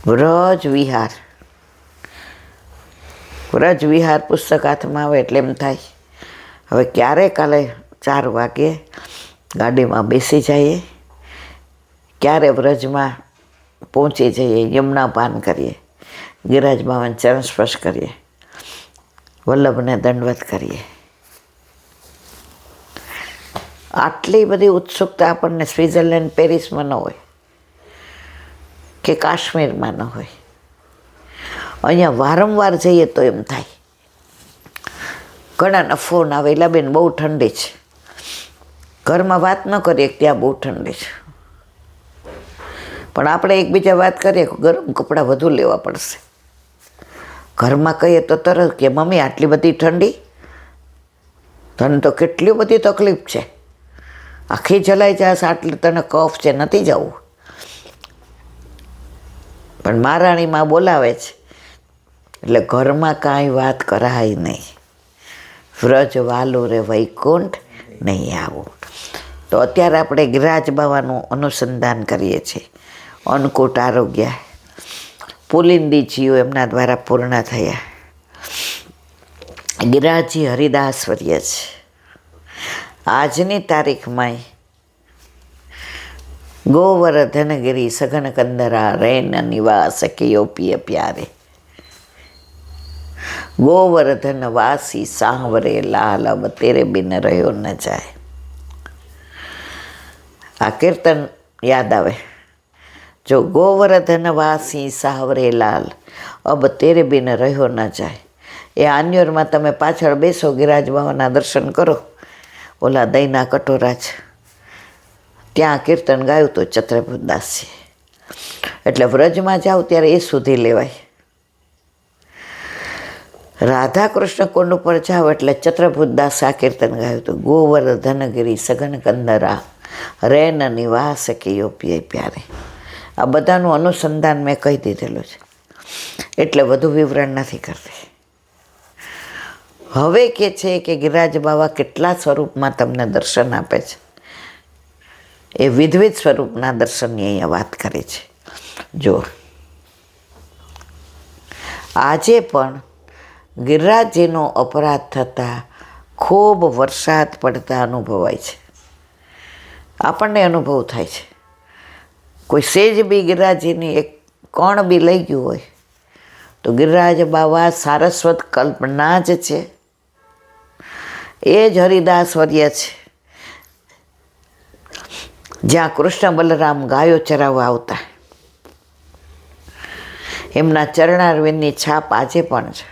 વ્રજ વિહાર. વ્રજ વિહાર પુસ્તક હાથમાં આવે એટલે એમ થાય હવે ક્યારે કાલે 4 વાગે ગાડીમાં બેસી જઈએ, ક્યારે વ્રજમાં પહોંચી જઈએ, યમુના પાન કરીએ, ગિરિરાજ બાવાને ચરણ સ્પર્શ કરીએ, વલ્લભને દંડવત કરીએ. આટલી બધી ઉત્સુકતા આપણને સ્વિટ્ઝરલેન્ડ પેરિસમાં ન હોય કે કાશ્મીરમાં ન હોય. અહીંયા વારંવાર જઈએ તો એમ થાય. ઘણાના ફોન આવે, એલાબેન બહુ ઠંડી છે, ઘરમાં વાત ન કરીએ ત્યાં બહુ ઠંડી છે, પણ આપણે એકબીજા વાત કરીએ ગરમ કપડાં વધુ લેવા પડશે. ઘરમાં કહીએ તો તરત કે મમ્મી આટલી બધી ઠંડી, તને તો કેટલી બધી તકલીફ છે, આખી જલાઈ જશે, આટલી તને કફ છે, નથી જવું. પણ મહારાણીમાં બોલાવે છે એટલે ઘરમાં કાંઈ વાત કરાય નહીં. વ્રજ વાલો રે વૈકુંઠ નહીં આવું. તો અત્યારે આપણે ગિરિરાજ બાવાનું અનુસંધાન કરીએ છીએ. અન્નકૂટ આરોગ્ય પુલિંદીજીઓ એમના દ્વારા પૂર્ણ થયા. ગિરિરાજજી હરિદાસવર્ય છે. આજની તારીખમાં ગોવર્ધનગિરી સઘન કંદરા રેન નિવાસ કિયો પિય પ્યારે, ગોવર્ધન વાસી સાંવરે લાલ અબ તેરે બિન રહ્યો ન જાય. આ કીર્તન યાદ આવે. જો ગોવર્ધન વાસી સાવરે લાલ અબ તેરે બિન રહ્યો ન જાય. એ આન્યોરમાં તમે પાછળ બેસો, ગિરિરાજ બાવાના દર્શન કરો, ઓલા દહીંના કટોરા છે ત્યાં કીર્તન ગાયું તો ચત્રભુદાસજી. એટલે વ્રજમાં જાઓ ત્યારે એ સુધી લેવાય. રાધા કૃષ્ણ કુંડ ઉપર જાઓ એટલે ચત્રભુદાસ આ કીર્તન ગાયું હતું. ગોવર્ધનગિરી સઘન કંદરા રેન નિવાસ કિયો પિય પ્યારે. આ બધાનું અનુસંધાન મેં કહી દીધેલું છે એટલે વધુ વિવરણ નથી કરતી. હવે કે છે કે ગિરિરાજ બાવા કેટલા સ્વરૂપમાં તમને દર્શન આપે છે, એ વિધવિધ સ્વરૂપના દર્શનની અહીંયા વાત કરે છે. જો આજે પણ ગિરિરાજજીનો અપરાધ થતાં ખૂબ વરસાદ પડતા અનુભવાય છે. આપણને અનુભવ થાય છે. કોઈ સેજ બી ગિરિરાજજીની એક કણ બી લઈ ગયું હોય તો ગિરિરાજ બાવા સારસ્વત કલ્પના જ છે. એ જ હરિદાસવર્ય છે. જ્યાં કૃષ્ણ બલરામ ગાયો ચરાવવા આવતા, એમના ચરણારવિંદની છાપ આજે પણ છે.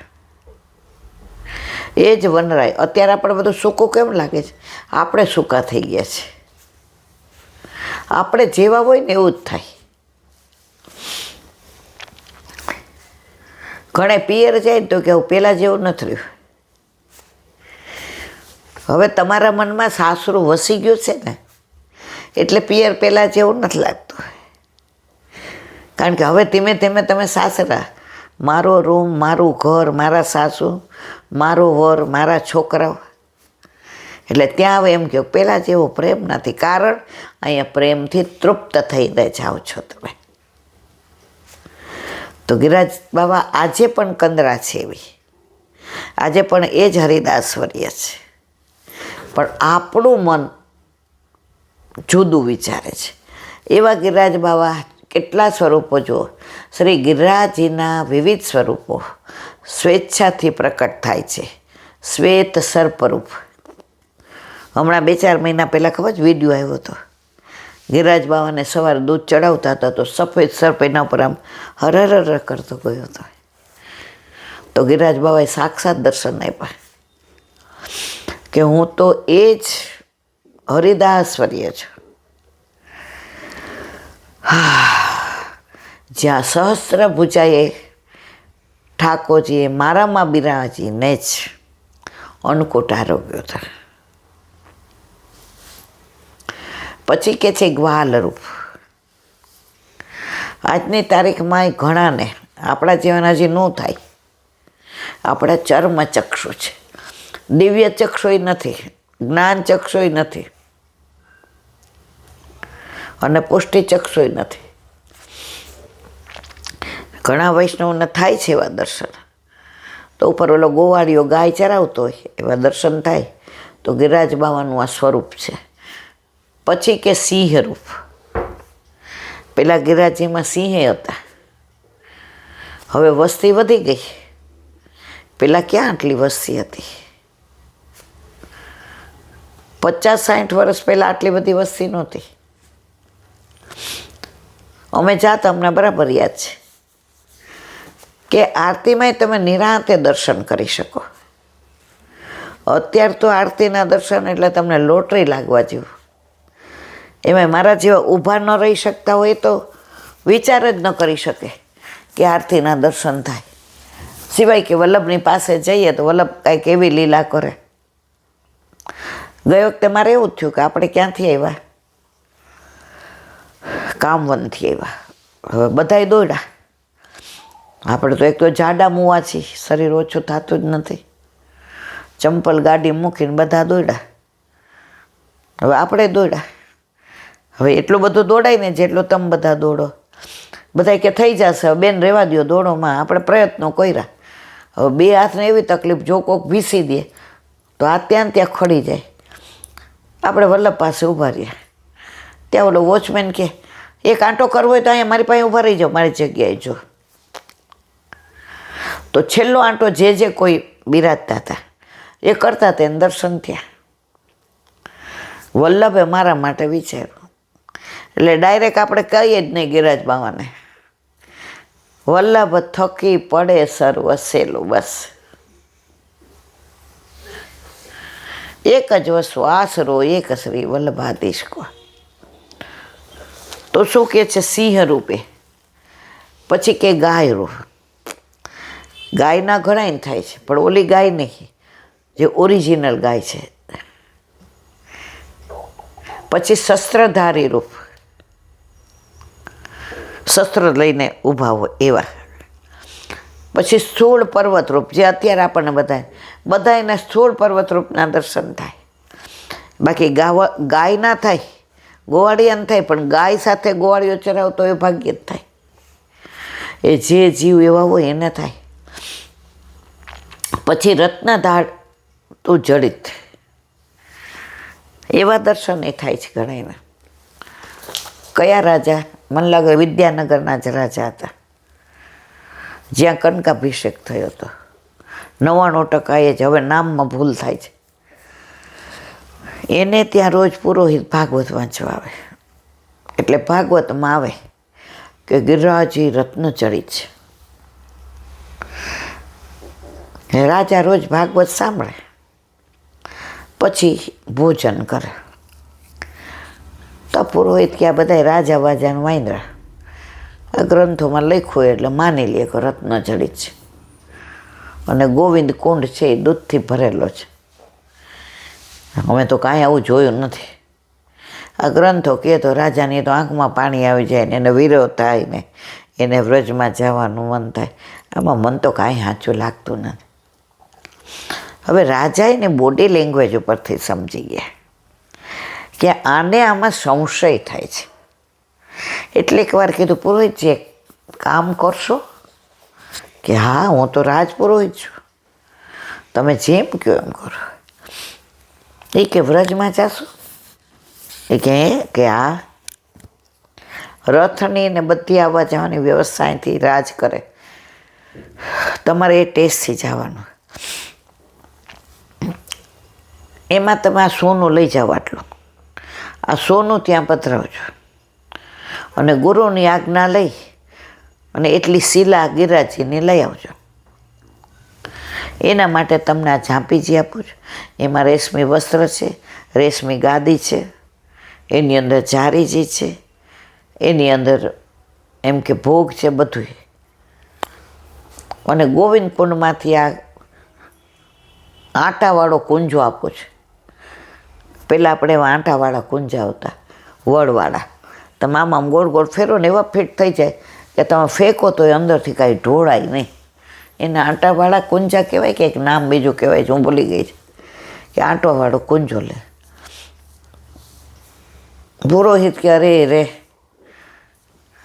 એ જ વનરાય. અત્યારે આપણે બધું સૂકું કેમ લાગે છે? આપણે સૂકા થઈ ગયા છે. આપણે જેવા હોય ને એવું જ થાય. ઘણે પિયર જાય ને તો કેવું પહેલાં જેવું નથી રહ્યું. હવે તમારા મનમાં સાસરું વસી ગયું છે ને એટલે પિયર પહેલાં જેવું નથી લાગતું. કારણ કે હવે ધીમે ધીમે તમે સાસરા, મારો રૂમ, મારું ઘર, મારા સાસુ, મારો વર, મારા છોકરાઓ, એટલે ત્યાં હવે એમ કહો પહેલાં જેવો પ્રેમ નથી. કારણ અહીંયા પ્રેમથી તૃપ્ત થઈને જાઓ છો તમે. તો ગિરિરાજ બાબા આજે પણ કંદરા છે એવી, આજે પણ એ જ હરિદાસવર્ય છે. પણ આપણું મન જુદું વિચારે છે. એવા ગિરિરાજ બાવા કેટલા સ્વરૂપો જુઓ. શ્રી ગિરિરાજજીના વિવિધ સ્વરૂપો સ્વેચ્છાથી પ્રકટ થાય છે. શ્વેત સર્પરૂપ. હમણાં 2-4 મહિના પહેલાં ખબર જ વિડીયો આવ્યો હતો. ગિરિરાજ બાવાને સવારે દૂધ ચડાવતા હતા તો સફેદ સર્પ એના પર આમ હરહર કરતો ગયો હતો. તો ગિરિરાજ બાવાએ સાક્ષાત દર્શન આપ્યા કે હું તો એ જ હરિદાસવર્ય છું. જ્યાં સહસ્ત્ર ભુજાએ ઠાકોરજીએ મારામાં બિરાજીને જ અન્નકૂટ આરોગ્ય હતા. પછી કે છે ગ્વાલરૂપ. આજની તારીખમાં ઘણાને, આપણા જેવાના હજી ન થાય, આપણા ચર્મ ચક્ષુ છે, દિવ્ય ચક્ષુય નથી, જ્ઞાન ચક્ષુય નથી અને પુષ્ટિ ચક્ષુય નથી. ઘણા વૈષ્ણવને થાય છે એવા દર્શન. તો ઉપર ઓલો ગોવાળીઓ ગાય ચરાવતો હોય એવા દર્શન થાય. તો ગિરિરાજ બાવાનું આ સ્વરૂપ છે. પછી કે સિંહ રૂપ. પેલા ગિરિરાજીમાં સિંહે હતા, હવે વસ્તી વધી ગઈ. પેલા ક્યાં આટલી વસ્તી હતી? 50-60 વર્ષ પહેલાં આટલી બધી વસ્તી નહોતી. અમે જાત અમને બરાબર યાદ છે કે આરતીમાંય તમે નિરાંતે દર્શન કરી શકો. અત્યારે તો આરતીના દર્શન એટલે તમને લોટરી લાગવા જેવું. એમાં મારા જેવા ઊભા ન રહી શકતા હોય તો વિચાર જ ન કરી શકે કે આરતીના દર્શન થાય. સિવાય કે વલ્લભની પાસે જઈએ તો વલ્લભ કાંઈક એવી લીલા કરે. ગઈ વખતે મારે એવું જ થયું કે આપણે ક્યાંથી આવ્યા, કામવનથી આવ્યા. હવે બધાય દોડ્યા. આપણે તો એક તો જાડા મુવા છીએ, શરીર ઓછું થતું જ નથી. ચંપલ ગાડી મૂકીને બધા દોડ્યા. હવે આપણે દોડ્યા. હવે એટલું બધું દોડાય ને જેટલું તમે બધા દોડો. બધા કે થઈ જશે, બેન રહેવા દો દોડોમાં. આપણે પ્રયત્નો કર્યા. હવે બે હાથને એવી તકલીફ, જો કોક ભીસી દે તો આ ત્યાં ખડી જાય. આપણે વલ્લભ પાસે ઊભા રહ્યા. ત્યાં ઓલો વોચમેન કે એક આંટો કરવો હોય તો અહીંયા મારી પાસે ઊભા રહી જાઓ, મારી જગ્યાએ જો. તો છેલ્લો આંટો જે કોઈ બિરાજતા હતા એ કરતા તેને દર્શન થયા. વલ્લભે મારા માટે વિચાર્યું. એટલે ડાયરેક્ટ આપણે કહીએ જ નહીં ગિરિરાજ બાવાને, વલ્લભ થકી પડે સર્વ સહેલું. બસ એક જ વસ્તુ, આશરો એક શ્રી વલ્લભાધીશ કો. તો શું કહે છે? સિંહ રૂપે. પછી કે ગાય રૂપ. ગાયના ઘણાય થાય છે, પણ ઓલી ગાય નહીં, જે ઓરિજિનલ ગાય છે. પછી શસ્ત્રધારી રૂપ, શસ્ત્ર લઈને ઊભા હોય એવા. પછી સ્થૂળ પર્વત રૂપ, જે અત્યારે આપણને બધાયના સ્થૂળ પર્વત રૂપના દર્શન થાય. બાકી ગાય ના થાય, ગોવાળિયાને થાય, પણ ગાય સાથે ગોવાળીઓ ચરાવતો એ ભાગ્ય જ થાય. એ જે જીવ એવા હોય એને થાય. પછી રત્નધાર તું જડિત, એવા દર્શન એ થાય છે ઘણા. કયા રાજા? મને લાગે વિદ્યાનગરના જ રાજા હતા, જ્યાં કનકાભિષેક થયો હતો. 99% એ જ, હવે નામમાં ભૂલ થાય છે. એને ત્યાં રોજ પુરોહિત ભાગવત વાંચવા આવે. એટલે ભાગવતમાં આવે કે ગિરિરાજી રત્નચરિત છે. રાજા રોજ ભાગવત સાંભળે, પછી ભોજન કરે. તો પુરોહિત કે આ બધા રાજા વાજાને વાંદરા, આ ગ્રંથોમાં લખ્યું એટલે માની લે કે રત્નચરિત છે. અને ગોવિંદ કુંડ છે એ દૂધથી ભરેલો છે. અમે તો કાંઈ આવું જોયું નથી. આ ગ્રંથો કહે તો રાજાની તો આંખમાં પાણી આવી જાય ને, એને વિરોધ થાય ને, એને વ્રજમાં જવાનું મન થાય. આમાં મન તો કાંઈ સાચું લાગતું નથી. હવે રાજા એને બોડી લેંગ્વેજ ઉપરથી સમજી ગયા કે આને આમાં સંશય થાય છે. એટલે એકવાર કીધું, પુરોહિતજી કામ કરશો? કે હા, હું તો રાજપુરોહિત છું, તમે જેમ કહો એમ કરો. એ કે વ્રજમાં જાશો? એ કે હા, રથની ને બધી આવવા જવાની વ્યવસ્થા અહીંથી રાજ કરે, તમારે એ ટેસ્ટથી જવાનું. એમાં તમે આ સોનું લઈ જાઓ, આટલું આ સોનું ત્યાં પધરાવજો, અને ગુરુની આજ્ઞા લઈ અને એટલી શિલા ગિરિરાજીની લઈ આવજો. એના માટે તમને આ ઝાંપીજી આપું છું. એમાં રેશમી વસ્ત્ર છે, રેશમી ગાદી છે, એની અંદર જારીજી છે, એની અંદર એમ કે ભોગ છે બધું. અને ગોવિંદ કુંડમાંથી આ આટાવાળો કુંજો આપો છે. પહેલાં આપણે એવા આટાવાળા કુંજા આવતા, વળવાળા. તમે આમ ગોળ ગોળ ફેરો ને એવા ફિટ થઈ જાય કે તમે ફેંકો તો એ અંદરથી કાંઈ ઢોળાય નહીં. એના આટાવાળા કુંજા કહેવાય કે એક નામ બીજું કહેવાય છે, હું ભૂલી ગઈ છે. કે આંટોવાળો કુંજો લે. પુરોહિત કે અરે રે,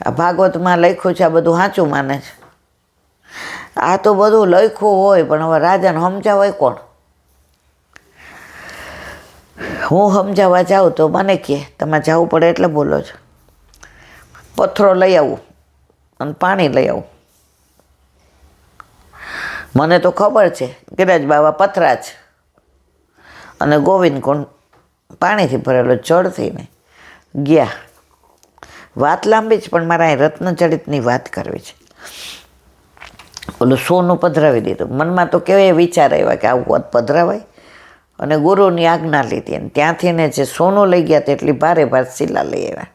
આ ભાગવતમાં લખ્યું છે, આ બધું સાચું માને છે. આ તો બધું લખ્યું હોય, પણ હવે રાજાને સમજાવાય કોણ? હું સમજાવવા જાઉં તો મને કહે તમે જવું પડે એટલે બોલો છો. પથ્થરો લઈ આવું અને પાણી લઈ આવું. મને તો ખબર છે ગિરાજ બાવા પથરા જ અને ગોવિંદ કુંડ પાણીથી ભરેલો જળથી ને ગયા. વાત લાંબી જ, પણ મારે અહીં રત્નચરિતની વાત કરવી છે. ઓલું સોનું પધરાવી દીધું. મનમાં તો કેવાય વિચાર આવ્યા કે આવું પધરાવાય, અને ગુરુની આજ્ઞા લીધી અને ત્યાંથી ને જે સોનું લઈ ગયા તેટલી ભારે ભાર શિલા લઈ આવ્યા.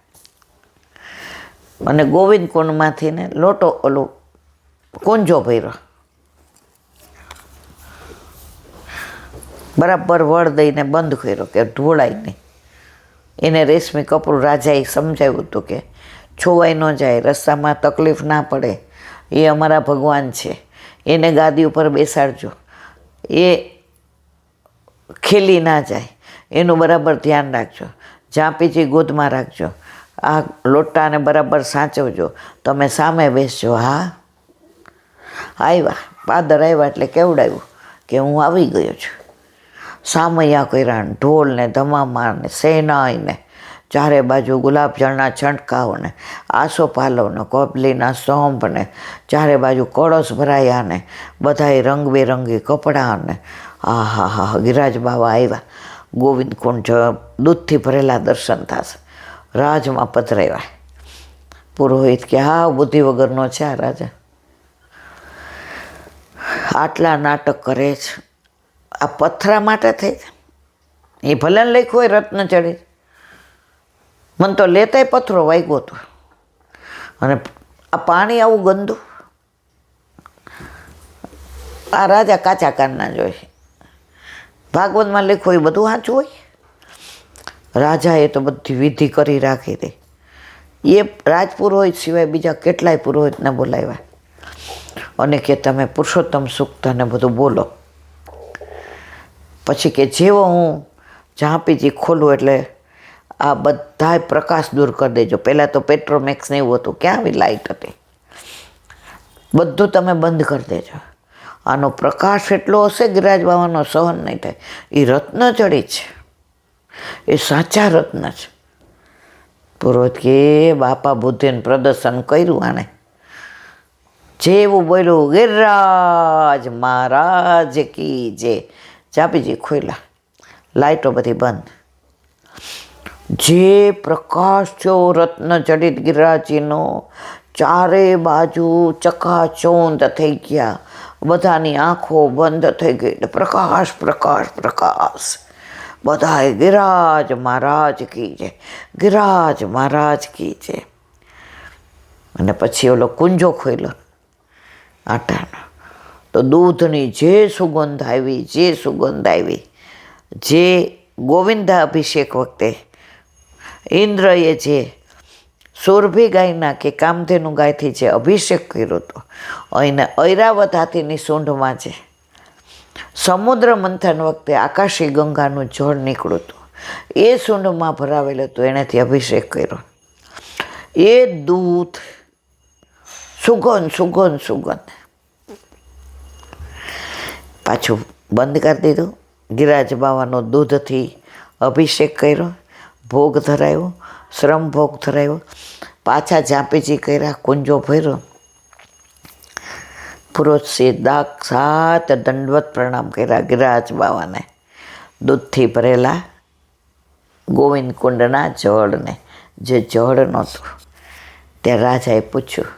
અને ગોવિંદ કુંડમાંથી ને લોટો ઓલું કુંજો ભર્યો, બરાબર વળ દઈને બંધ કર્યો કે ઢોળાય નહીં. એને રેશમી કપૂર રાજાએ સમજાવ્યું હતું કે છોવાઈ ન જાય, રસ્તામાં તકલીફ ના પડે, એ અમારા ભગવાન છે, એને ગાદી ઉપર બેસાડજો, એ ખીલી ના જાય, એનું બરાબર ધ્યાન રાખજો, જાપીજી ગોદમાં રાખજો, આ લોટાને બરાબર સાચવજો, તમે સામે બેસજો. હા આવ્યા, પાદર આવ્યા એટલે કેવડાવ્યું કે હું આવી ગયો છું. સામૈયા કર્યા, ઢોલ ને ધમામા ને સેનાઈ ને ચારે બાજુ ગુલાબજળના છંટકાવ ને આસો પાલવ ને કોપલીના સ્તંભ ને ચારે બાજુ કળશ ભરાયા ને બધાએ રંગબેરંગી કપડાં ને આ હા હા ગિરાજ બાવા આવ્યા. ગોવિંદ કુંડ દૂધથી ભરેલા દર્શન થશે. રાજમાં પધરાવ્યા. પુરોહિત કે હા બુદ્ધિ વગરનો છે આ રાજા, આટલા નાટક કરે છે. આ પથરા માટે થઈ, એ ભલે લખ્યું હોય રત્નચરિત, મને તો લેતાય પથરો વાગ્યો હતો. અને આ પાણી આવું ગંદુ, આ રાજા કાચા કાનના જોઈ. ભાગવતમાં લખ્યું એ બધું સાચું હોય. રાજાએ તો બધી વિધિ કરી રાખી હતી. એ રાજપુરોહિત સિવાય બીજા કેટલાય પુરોહિતને બોલાવ્યા અને કે તમે પુરુષોત્તમ સૂક્ત ને બધું બોલો. પછી કે જેવો હું ઝાંપીજી ખોલું એટલે આ બધા પ્રકાશ દૂર કરી દેજો. પહેલાં તો પેટ્રોમેક્સ ને એવું હતું, ક્યાં આવી લાઇટ હતી, બધું તમે બંધ કરી દેજો. આનો પ્રકાશ એટલો હશે ગિરાજ બાવાનો સહન નહીં થાય. એ રત્નચડી છે, એ સાચા રત્ન છે. પુરોહિત કે બાપા બુદ્ધિને પ્રદર્શન કર્યું આને. જેવું બોલ્યું ગિરિરાજ મહારાજ કી જે, ચાપીજી ખોલ્યા, લાઇટો બધી બંધ. જે પ્રકાશ છો રત્નચડિત ગિરિરાજજીનો, ચારે બાજુ ચકાચોંદ થઈ ગયા, બધાની આંખો બંધ થઈ ગઈ. પ્રકાશ પ્રકાશ પ્રકાશ. બધાએ ગિરિરાજ મહારાજ કી છે, ગિરિરાજ મહારાજ કી છે. અને પછી ઓલો કુંજો ખોલ્યો આટાનો, તો દૂધની જે સુગંધ આવી, જે સુગંધ આવી, જે ગોવિંદા અભિષેક વખતે ઇન્દ્રએ જે સુરભી ગાયના કે કામધેનુ ગાયથી જે અભિષેક કર્યો હતો, અહીંને ઐરાવત હાથીની સૂંઢમાં છે સમુદ્ર મંથન વખતે આકાશી ગંગાનું જળ નીકળ્યું હતું, એ સૂંઢમાં ભરાવેલું હતું, એનાથી અભિષેક કર્યો. એ દૂધ સુગંધ સુગંધ સુગંધ. પાછું બંધ કરી દીધું. ગિરિરાજ બાવાનો દૂધથી અભિષેક કર્યો, ભોગ ધરાવ્યો, શ્રમ ભોગ ધરાવ્યો. પાછા ઝાંપીજી કર્યા, કુંજો ભર્યો. પુરોહિત સાત દંડવત પ્રણામ કર્યા ગિરિરાજ બાવાને. દૂધથી ભરેલા ગોવિંદ કુંડના જળને, જે જળ નહોતું. ત્યાં રાજાએ પૂછ્યું,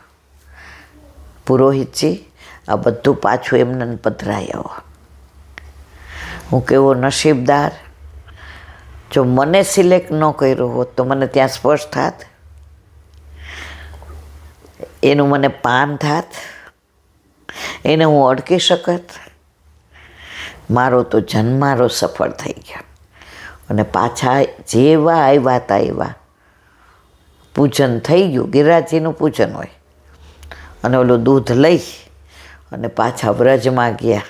પુરોહિતજી આ બધું પાછું એમને પધરાઈ આવો. હું કેવો નસીબદાર, જો મને સિલેક્ટ ન કર્યો હોત તો મને ત્યાં સ્પર્શ થાત, એનું મને પાન થાત, એને હું અડકી શકત. મારો તો જન્મારો સફળ થઈ ગયો. અને પાછા જેવા આવ્યા હતા એવા પૂજન થઈ ગયું. ગિરિરાજજીનું પૂજન હોય. અને ઓલું દૂધ લઈ અને પાછા વ્રજમાં ગયા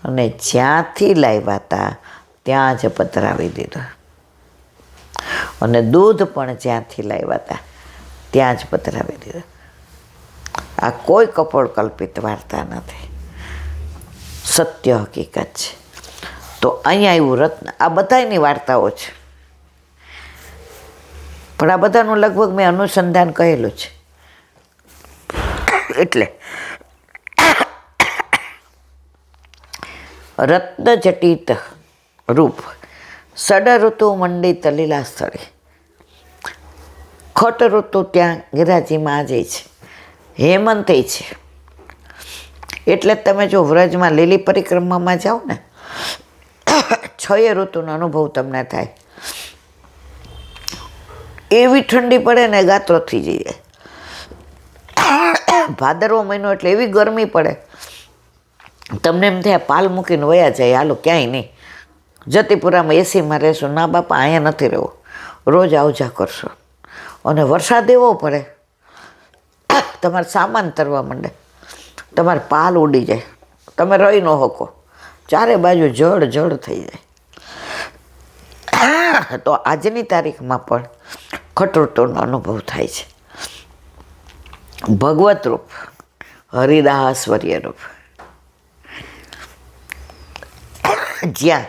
અને જ્યાંથી લાવ્યા હતા ત્યાં જ પધરાવી દીધું. અને દૂધ પણ જ્યાંથી લાવ્યા હતા ત્યાં જ પધરાવી દીધું. આ કોઈ કપોળ કલ્પિત વાર્તા નથી. સત્ય હકીકત છે. તો અહીંયા આવ્યું રત્ન. આ બધાની વાર્તાઓ છે, પણ આ બધાનું લગભગ મેં અનુસંધાન કહેલું છે. એટલે રત્નજટિત રૂપ સડ ઋતુ મંડિત લીલા સ્થળે. ખટ ઋતુ ત્યાં ગિરાજીમાં આજે છે, હેમંતે છે. એટલે તમે જો વ્રજમાં લીલી પરિક્રમામાં જાઓ ને, 6 ઋતુનો અનુભવ તમને થાય. એવી ઠંડી પડે ને ગાત્રો થઈ જાય. ભાદરવો મહિનો એટલે એવી ગરમી પડે, તમને એમ થાય પાલ મૂકીને વયા જાય, હાલો ક્યાંય નહીં, જતીપુરામાં એસીમાં રહેશો. ના બાપા, અહીંયા નથી રહેવું, રોજ આવજા કરશો. અને વરસાદ એવો પડે, તમારે સામાન તરવા માંડે, તમારે પાલ ઉડી જાય, તમે રહી ન શકો, ચારે બાજુ જળ જળ થઈ જાય. તો આજની તારીખમાં પણ ખટોટોનો અનુભવ થાય છે. ભગવત રૂપ, હરિદાસવર્ય રૂપ, જ્યાં